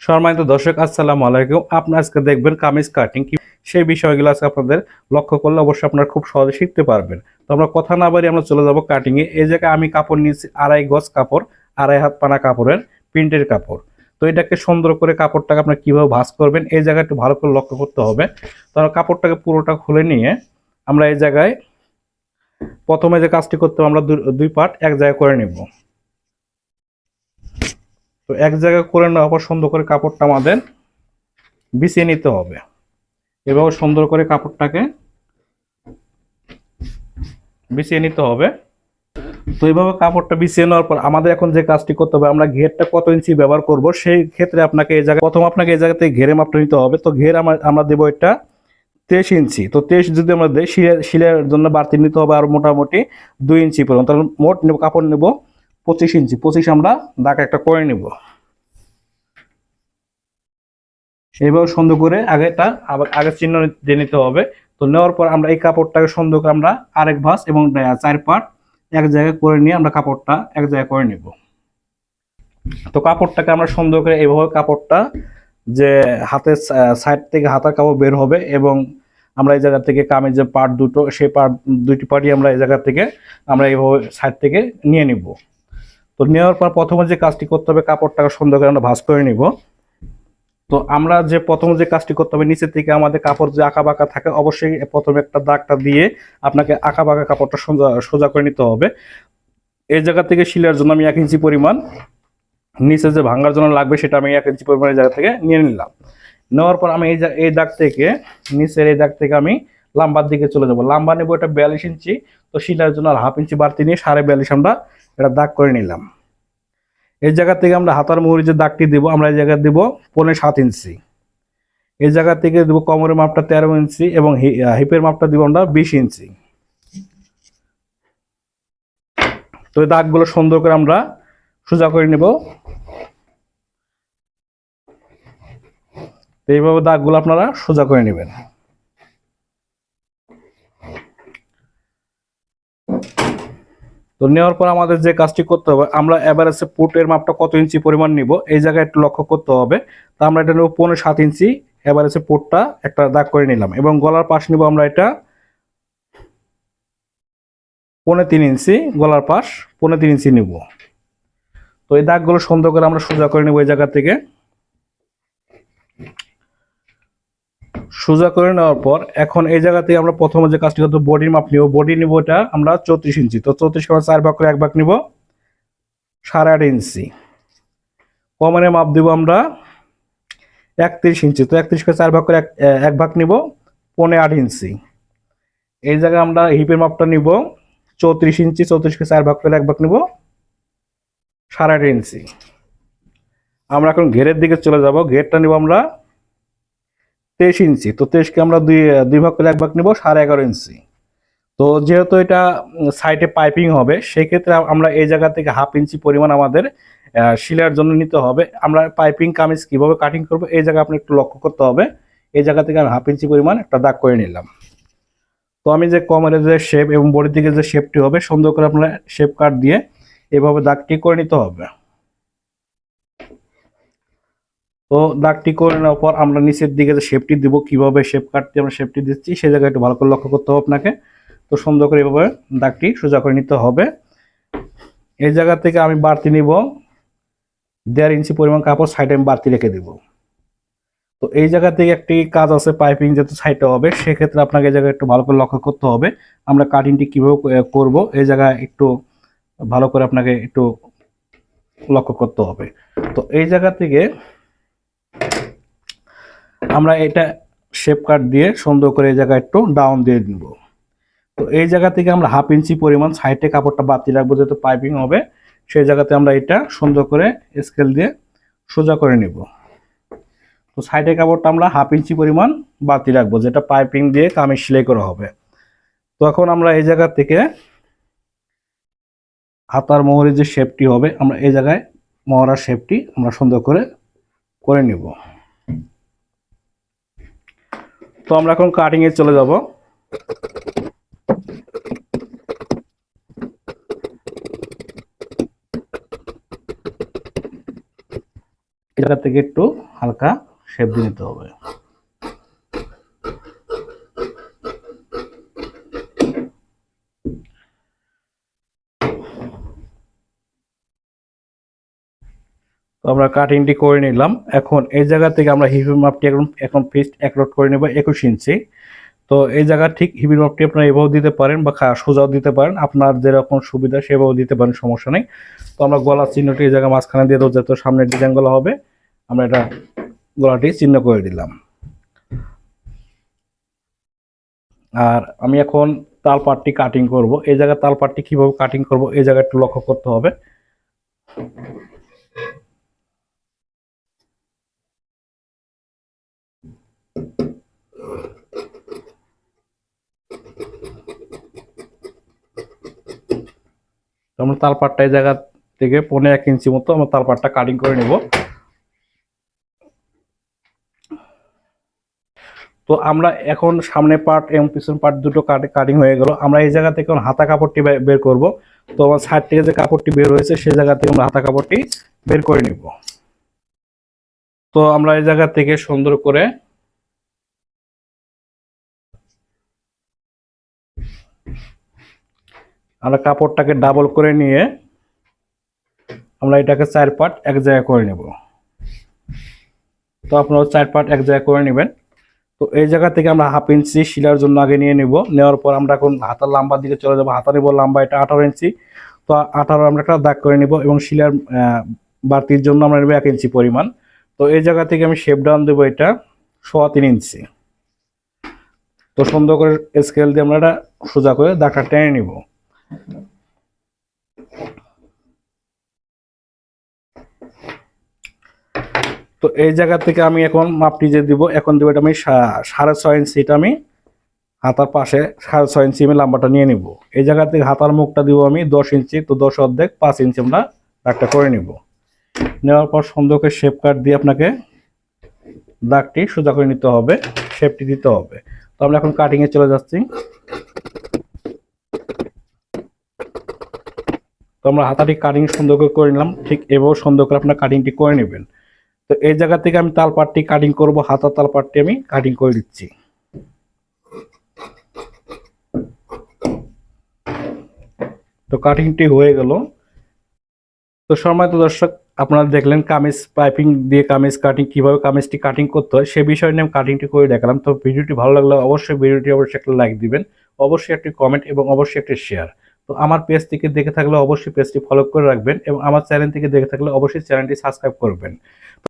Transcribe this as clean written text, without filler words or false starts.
সম্মানিত দর্শক, আসসালামু আলাইকুম। আপনি আজকে দেখবেন কামিজ কাটিং কি, সেই বিষয়গুলো আজকে আপনাদের লক্ষ্য করলে অবশ্যই আপনারা খুব সহজে শিখতে পারবেন। তো আমরা কথা না বাড়িয়ে আমরা চলে যাব কাটিং এ। এই জায়গায় আমি কাপড় নিয়েছি 2.5 গজ কাপড়, 2.5 হাত পানা কাপড়ের প্রিন্টের কাপড়। তো এটাকে সুন্দর করে কাপড়টাকে আপনারা কিভাবে ভাঁজ করবেন এই জায়গায় একটু ভালো করে লক্ষ্য করতে হবে। তো আমরা কাপড়টাকে পুরোটা খুলে নিয়ে আমরা এই জায়গায় প্রথমে যে কাজটি করতে হবে, আমরা দুই পার্ট এক জায়গায় করে নিব। তো এক জায়গায় করে নেওয়ার পর সুন্দর করে কাপড়টা আমাদের বিছিয়ে নিতে হবে। এভাবে সুন্দর করে কাপড়টাকে বিছিয়ে নিতে হবে। তো এইভাবে কাপড়টা বিছিয়ে নেওয়ার পর আমাদের এখন যে কাজটি করতে হবে, আমরা ঘেরটা কত ইঞ্চি ব্যবহার করব সেই ক্ষেত্রে আপনাকে এই জায়গায় প্রথম আপনাকে এই জায়গা থেকে ঘেরে মাপটা নিতে হবে। তো ঘের আমরা দেবো এটা 23 ইঞ্চি। তো 23 যদি আমরা দেই, শিলের জন্য বাড়তি নিতে হবে আর মোটামুটি 2 ইঞ্চি পর্যন্ত। তাহলে মোট নেব কাপড় নেব 25 ইঞ্চি। 25 আমরা দাগ একটা করে নেব। এইভাবে সুন্দর করে আগে চিহ্ন দিয়ে নিতে হবে। তো নেওয়ার পর আমরা এই কাপড়টাকে সুন্দর করে আমরা আরেক ভাঁজ এবং 4 পার্ট এক জায়গায় করে নিয়ে আমরা কাপড়টা এক জায়গায় করে নিব। তো কাপড়টাকে আমরা সুন্দর করে এইভাবে কাপড়টা যে হাতের সাইড থেকে হাতার কাপড় বের হবে এবং আমরা এই জায়গা থেকে কামিজের পার্ট দুটো, সেই দুইটি পার্টই আমরা এই জায়গা থেকে আমরা এইভাবে সাইড থেকে নিয়ে নিব। তো নেওয়ার পর প্রথমে যে কাজটি করতে হবে, কাপড়টাকে সুন্দর করে আমরা ভাঁজ করে নিব। তো আমরা যে প্রথমে যে কাজটি করতে হবে, নিচের থেকে আমাদের কাপড় যে আঁকা বাঁকা থাকে, অবশ্যই প্রথমে একটা দাগটা দিয়ে আপনাকে আঁকা বাঁকা কাপড়টা সোজা করে নিতে হবে। এই জায়গা থেকে সিলাইয়ের জন্য আমি 1 ইঞ্চি পরিমাণ, নিচে যে ভাঙার জন্য লাগবে সেটা আমি 1 ইঞ্চি পরিমাণ এই জায়গা থেকে নিয়ে নিলাম। নেওয়ার পর আমি এই দাগ থেকে, নিচের এই দাগ থেকে আমি লাম্বার দিকে চলে যাব। লাম্বা নেবো এটা 42 ইঞ্চি। তো সিলাইয়ের জন্য আর 1/2 ইঞ্চি বাড়তি নিয়ে 42.5 আমরা এটা দাগ করে নিলাম। এই জায়গা থেকে আমরা হাতার মুহুরি যে দাগটি দিব, আমরা এই জায়গায় দিব 7.5 ইঞ্চি। এই জায়গা থেকে দিব কোমরের মাপটা 13 ইঞ্চি এবং হিপের মাপটা দিব আমরা 20 ইঞ্চি। তো এই দাগগুলো সুন্দর করে আমরা সোজা করে নেব। এইভাবে দাগগুলো আপনারা সোজা করে নেবেন। তো নেওয়ার পর আমাদের যে কাজটি করতে হবে, আমরা এভারেজে পুটের মাপটা কত ইঞ্চি পরিমাণ নিব এই জায়গায় একটু লক্ষ্য করতে হবে। তো আমরা এটা নেব 7.5 ইঞ্চি। এভারেজে পুটটা একটা দাগ করে নিলাম এবং গলার পাশ নিব আমরা এটা 3.5 ইঞ্চি। গলার পাশ 3.5 ইঞ্চি নিব। তো এই দাগগুলো সুন্দর করে আমরা সোজা করে নেব। এই জায়গা থেকে সোজা করে নেওয়ার পর এখন এই জায়গা থেকে আমরা প্রথমে যে কাজটি করতে, বডির মাপ নিব। বডি নিব এটা আমরা 34 ইঞ্চি। তো 34 আমরা 4 ভাগ করে 1 ভাগ নিব 8.5 ইঞ্চি। কোমরের মাপ দিব আমরা 31 ইঞ্চি। তো 31 কে 4 ভাগ করে 1 ভাগ নিব 8.5 ইঞ্চি। এই জায়গায় আমরা হিপের মাপটা নিব 34 ইঞ্চি। 34 কে 4 ভাগ করে 1 ভাগ নিব 8.5 ইঞ্চি। আমরা এখন ঘেরের দিকে চলে যাব। ঘেরটা নিব আমরা 23 ইঞ্চি। তো 23 কে আমরা দুই ভাগ করে 1 ভাগ নিব 11.5 ইঞ্চি। তো যেহেতু এটা সাইডে পাইপিং হবে, সেই ক্ষেত্রে আমরা এই জায়গা থেকে 1/2 ইঞ্চি পরিমাণ আমাদের সিলাইয়ের জন্য নিতে হবে। আমরা পাইপিং কামিজ কিভাবে কাটিং করব এই জায়গায় আপনি একটু লক্ষ্য করতে হবে। এই জায়গা থেকে আমি 1/2 ইঞ্চি পরিমাণ একটা দাগ করে নিলাম। তো আমি যে কোমরের যে শেপ এবং বডির দিকে যে শেপটি হবে, সুন্দর করে আপনারা শেপ কাট দিয়ে এভাবে দাগটি করে নিতে হবে। তো দাগটি করে নেওয়ার পর আমরা নিচের দিকে যে শেপটি দিব, কিভাবে শেপ কাট দিয়ে আমরা শেপটি দিচ্ছি সেই জায়গায় একটু ভালো করে লক্ষ্য করতে হবে আপনাকে। তো সুন্দর করে এভাবে দাগটি সোজা করে নিতে হবে। এই জায়গা থেকে আমি বাড়তি নিব 1.5 ইঞ্চি পরিমাণ কাপড়, সাইডে আমি বাড়তি রেখে দিব। তো এই জায়গা থেকে একটি কাজ আছে, পাইপিং যেহেতু সাইডে হবে সেক্ষেত্রে আপনাকে এই জায়গায় একটু ভালো করে লক্ষ্য করতে হবে। আমরা কাটিংটি কিভাবে করব এই জায়গায় একটু ভালো করে আপনাকে একটু লক্ষ্য করতে হবে। তো এই জায়গা থেকে আমরা এটা শেপ কাট দিয়ে সুন্দর করে এই জায়গায় একটু ডাউন দিয়ে দিব। তো এই জায়গা থেকে আমরা 1/2 ইঞ্চি পরিমাণ সাইডে কাপড়টা বাতি রাখবো, যেহেতু পাইপিং হবে সেই জায়গাতে আমরা এটা সুন্দর করে স্কেল দিয়ে সোজা করে নিব। তো সাইডে কাপড়টা আমরা 1/2 ইঞ্চি পরিমাণ বাতি রাখবো, যেটা পাইপিং দিয়ে কামিজ সেলাই করা হবে। তো এখন আমরা এই জায়গা থেকে হাতার মোহরের যে শেপটি হবে, আমরা এই জায়গায় মোহরার শেপটি আমরা সুন্দর করে করে নিব। তো আমরা এখন কাটিং এ চলে যাব। এই জায়গা থেকে একটু হালকা শেপ দিয়ে নিতে হবে। তো আমরা কাটিংটি করে নিলাম। এখন এই জায়গা থেকে আমরা হিপের মাপটি এখন ফিক্সড এক রড করে নেব 21 ইঞ্চি। তো এই জায়গা ঠিক হিপের মাপটি আপনারা এভাবেও দিতে পারেন বা সোজাও দিতে পারেন, আপনার যেরকম সুবিধা সেভাবেও দিতে পারেন, সমস্যা নেই। তো আমরা গলার চিহ্নটি এই জায়গায় মাঝখানে দিয়ে দেবো, যাতে সামনের ডিজাইন গলা হবে। আমরা এটা গলাটি চিহ্ন করে দিলাম। আর আমি এখন তাল পাটটি কাটিং করব। এই জায়গায় তাল পাটটি কিভাবে কাটিং করব এই জায়গায় একটু লক্ষ্য করতে হবে। আমরা তাল পাটটা এই জায়গা থেকে 1.5 ইঞ্চি মতো আমরা তাল পাটটা কাটিং করে নেব। তো আমরা এখন সামনে পার্ট এবং পিছন পার্ট দুটো কাটিং হয়ে গেল। আমরা এই জায়গা থেকে হাতা কাপড়টি বের করব। তো আমার সাইড থেকে যে কাপড়টি বের হয়েছে সেই জায়গা থেকে আমরা হাতা কাপড়টি বের করে নিব। তো আমরা এই জায়গা থেকে সুন্দর করে আমরা কাপড়টাকে ডাবল করে নিয়ে আমরা এটাকে 4 পার্ট এক জায়গায় করে নেব। তো আপনারা 4 পার্ট এক জায়গায় করে নেবেন। তো এই জায়গা থেকে আমরা 1/2 ইঞ্চি শিলার জন্য আগে নিয়ে নিব। নেওয়ার পর আমরা এখন হাতার লম্বার দিকে চলে যাব। হাতা নেব লম্বা এটা 18 ইঞ্চি। তো 18 আমরা একটা দাগ করে নিব এবং শিলার বাড়তির জন্য আমরা নেব 1 ইঞ্চি পরিমাণ। তো এই জায়গা থেকে আমি শেপ ডাউন দেবো এটা 3.25 ইঞ্চি। তো সুন্দর করে স্কেল দিয়ে আমরা এটা সোজা করে দাগটা টেনে নিব। তো এই জায়গা থেকে আমি এখন মাপটি যে দিব, এখন দেবো এটা আমি 6.5 ইঞ্চি, এটা আমি হাতার পাশে 6.5 ইঞ্চি আমি লম্বাটা নিয়ে নিব। এই জায়গা থেকে হাতার মুখটা দিব আমি 10 ইঞ্চি। তো 10 অর্ধেক 5 ইঞ্চি আমরা দাগটা করে নিব। নেওয়ার পর সুন্দর করে শেপ কাট দিয়ে আপনাকে দাগটি সোজা করে নিতে হবে, শেপটি দিতে হবে। তো আমরা এখন কাটিং এ চলে যাচ্ছি। তো আমরা হাতাটি কাটিং সুন্দর করে নিলাম। ঠিক এভাবে সুন্দর করে আপনার কাটিংটি করে নেবেন। তো এই জায়গা থেকে আমি তাল পাটটি কাটিং করব, হাতার তাল পাটটি আমি কাটিং করে দিচ্ছি। তো কাটিংটি হয়ে গেল। তো সম্মানিত দর্শক, আপনারা দেখলেন কামিজ পাইপিং দিয়ে কামিজ কাটিং, কিভাবে কামিজটি কাটিং করতে হয় সে বিষয় নিয়ে আমি কাটিংটি করে দেখালাম। তো ভিডিওটি ভালো লাগলে অবশ্যই একটা লাইক দিবেন, অবশ্যই একটি কমেন্ট এবং অবশ্যই একটি শেয়ার। তো আমার পেজ থেকে দেখে থাকলে অবশ্যই পেজটি ফলো করে রাখবেন এবং আমার চ্যানেল থেকে দেখে থাকলে অবশ্যই চ্যানেলটি সাবস্ক্রাইব করবেন।